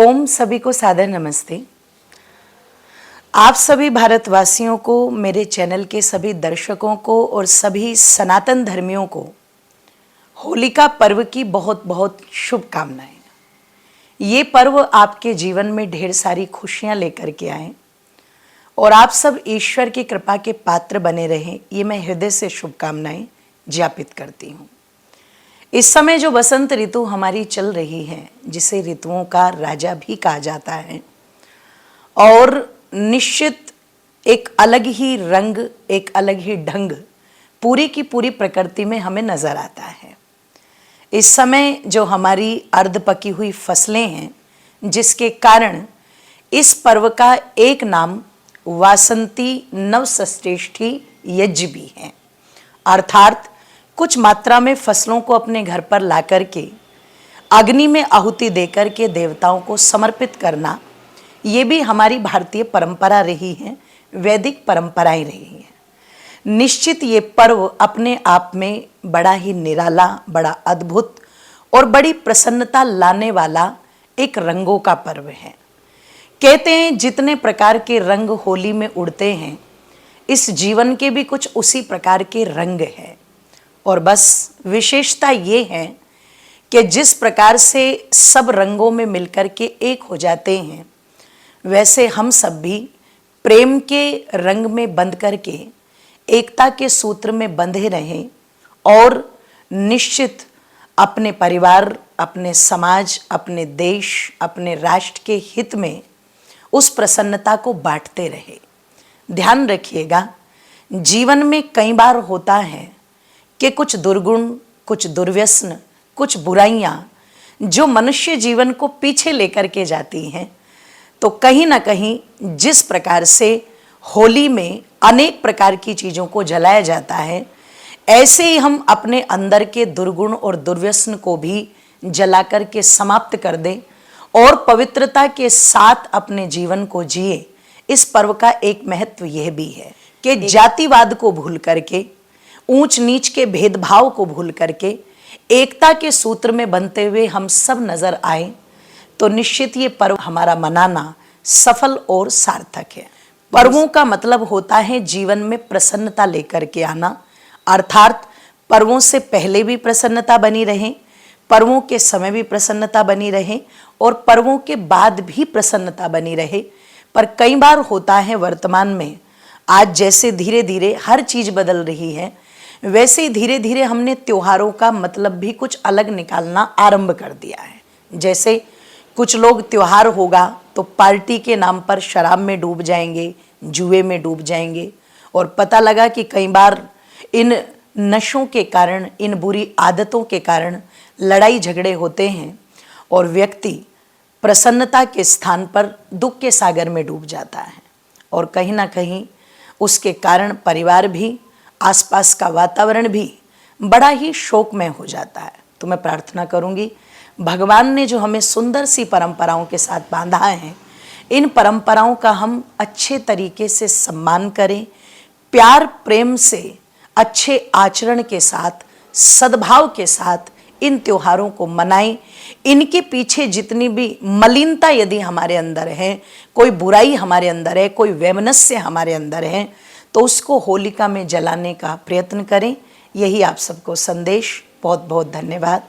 ओम सभी को सादर नमस्ते। आप सभी भारतवासियों को, मेरे चैनल के सभी दर्शकों को और सभी सनातन धर्मियों को होलिका पर्व की बहुत बहुत शुभकामनाएं। ये पर्व आपके जीवन में ढेर सारी खुशियां लेकर के आए और आप सब ईश्वर की कृपा के पात्र बने रहें, ये मैं हृदय से शुभकामनाएं ज्ञापित करती हूँ। इस समय जो बसंत ऋतु हमारी चल रही है, जिसे ऋतुओं का राजा भी कहा जाता है, और निश्चित एक अलग ही रंग, एक अलग ही ढंग पूरी की पूरी प्रकृति में हमें नजर आता है। इस समय जो हमारी अर्ध पकी हुई फसलें हैं, जिसके कारण इस पर्व का एक नाम वासंती नवसृष्टि यज्ञ भी है, अर्थात कुछ मात्रा में फसलों को अपने घर पर ला करके अग्नि में आहुति देकर के देवताओं को समर्पित करना, ये भी हमारी भारतीय परंपरा रही है, वैदिक परंपराएं रही हैं। निश्चित ये पर्व अपने आप में बड़ा ही निराला, बड़ा अद्भुत और बड़ी प्रसन्नता लाने वाला एक रंगों का पर्व है। कहते हैं जितने प्रकार के रंग होली में उड़ते हैं, इस जीवन के भी कुछ उसी प्रकार के रंग हैं। और बस विशेषता ये है कि जिस प्रकार से सब रंगों में मिलकर के एक हो जाते हैं, वैसे हम सब भी प्रेम के रंग में बंध करके एकता के सूत्र में बंधे रहें और निश्चित अपने परिवार, अपने समाज, अपने देश, अपने राष्ट्र के हित में उस प्रसन्नता को बांटते रहे। ध्यान रखिएगा, जीवन में कई बार होता है कि कुछ दुर्गुण, कुछ दुर्व्यसन, कुछ बुराइयां जो मनुष्य जीवन को पीछे लेकर के जाती हैं, तो कहीं ना कहीं जिस प्रकार से होली में अनेक प्रकार की चीज़ों को जलाया जाता है, ऐसे ही हम अपने अंदर के दुर्गुण और दुर्व्यसन को भी जला कर के समाप्त कर दें और पवित्रता के साथ अपने जीवन को जिए। इस पर्व का एक महत्व यह भी है कि जातिवाद को भूल करके, ऊंच नीच के भेदभाव को भूल करके एकता के सूत्र में बंधते हुए हम सब नजर आए, तो निश्चित ये पर्व हमारा मनाना सफल और सार्थक है। पर्वों का मतलब होता है जीवन में प्रसन्नता लेकर के आना, अर्थात पर्वों से पहले भी प्रसन्नता बनी रहे, पर्वों के समय भी प्रसन्नता बनी रहे और पर्वों के बाद भी प्रसन्नता बनी रहे। पर कई बार होता है वर्तमान में, आज जैसे धीरे धीरे हर चीज बदल रही है, वैसे ही धीरे धीरे हमने त्योहारों का मतलब भी कुछ अलग निकालना आरंभ कर दिया है। जैसे कुछ लोग त्योहार होगा तो पार्टी के नाम पर शराब में डूब जाएंगे, जुए में डूब जाएंगे, और पता लगा कि कई बार इन नशों के कारण, इन बुरी आदतों के कारण लड़ाई झगड़े होते हैं और व्यक्ति प्रसन्नता के स्थान पर दुख के सागर में डूब जाता है और कहीं ना कहीं उसके कारण परिवार भी, आसपास का वातावरण भी बड़ा ही शोकमय हो जाता है। तो मैं प्रार्थना करूंगी, भगवान ने जो हमें सुंदर सी परंपराओं के साथ बांधा है, इन परंपराओं का हम अच्छे तरीके से सम्मान करें, प्यार प्रेम से, अच्छे आचरण के साथ, सद्भाव के साथ इन त्योहारों को मनाएं। इनके पीछे जितनी भी मलिनता यदि हमारे अंदर है, कोई बुराई हमारे अंदर है, कोई वैमनस्य हमारे अंदर है, तो उसको होलिका में जलाने का प्रयत्न करें। यही आप सबको संदेश। बहुत बहुत धन्यवाद।